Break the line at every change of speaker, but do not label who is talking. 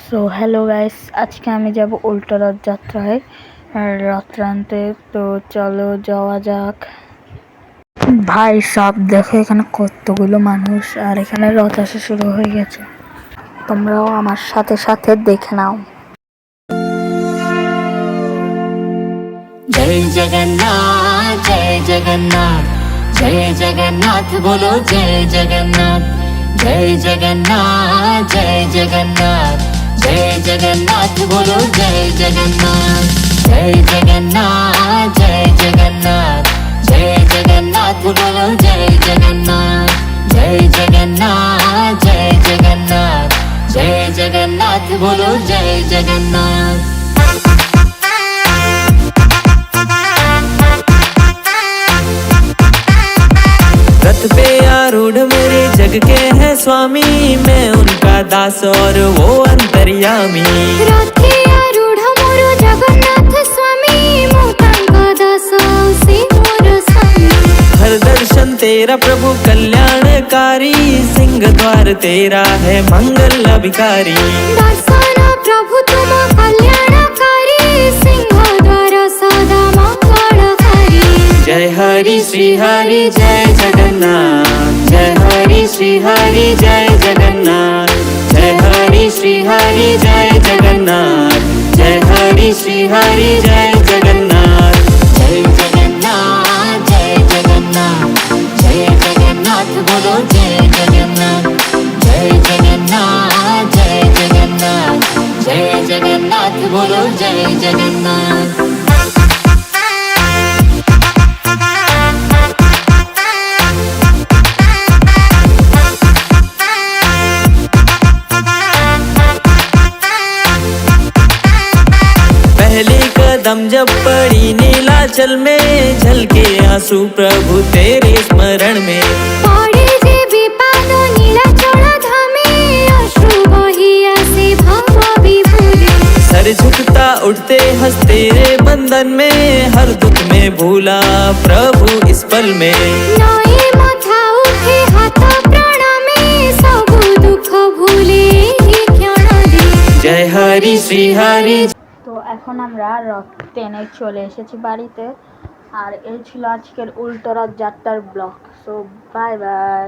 So hello guys, আজকে আমি যাব উল্টো রথযাত্রায় রথ টানতে। তো চলো যাওয়া যাক। ভাই সব দেখো এখানে কতগুলো মানুষ, আর এখানে রথ আসা শুরু হয়ে গেছে। তোমরাও আমার সাথে সাথে দেখে নাও।
जय जगन्नाथ जय जगन्नाथ जय जगन्नाथ बोलो जय जगन्नाथ जय जगन्नाथ जय जगन्नाथ जय जगन्नाथ बोलो जय जगन्नाथ जय जगन्नाथ जय जगन्नाथ जय जगन्नाथ बोलो जय जगन्नाथ जय जगन्नाथ जय जगन्नाथ जय जगन्नाथ बोलो जय जगन्नाथ। रथ पे आरूढ़ मेरे जग के हैं स्वामी, मैं उनका दास और वो अंतर्यामी।
रथे आरूढ़ मोरो जगन्नाथ स्वामी, मो तांका दास से मोर स्वामी।
हर दर्शन तेरा प्रभु कल्याणकारी, सिंह द्वार तेरा है मंगल अभिकारी।
दर्शन प्रभु तुम कल्याणकारी, सिंह द्वार सदा मंगलकारी।
जय हरि श्री हरि जय जगन्नाथ, जय हरि श्री हरि जय जगन्नाथ, जय हरि श्री हरि जय जगन्नाथ, जय हरि श्री हरि जय जगन्नाथ। जय जगन्नाथ जय जगन्नाथ जय जगन्नाथ बोलो जय जगन्नाथ, जय जगन्नाथ जय जगन्नाथ जय जगन्नाथ बोलो जय जगन्नाथ। पहले कदम जब पड़ी नीलाचल में, झलके आंसू प्रभु तेरे स्मरण में।
पड़े जे विपादो नीलाचल धामे, अश्रु बही आसे भाव विभोरे।
सर झुकता उठते हंसते रे बंधन में, हर दुख में भूला प्रभु इस पल में।
नए माथा उठे हाथ प्रणामे, सब दुख भूले ही क्षण दे।
जय हरि श्री हरि।
তো এখন আমরা রথ টেনে চলে এসেছি বাড়িতে, আর এই ছিল আজকের উল্টো রথযাত্রার ব্লগ। So bye bye.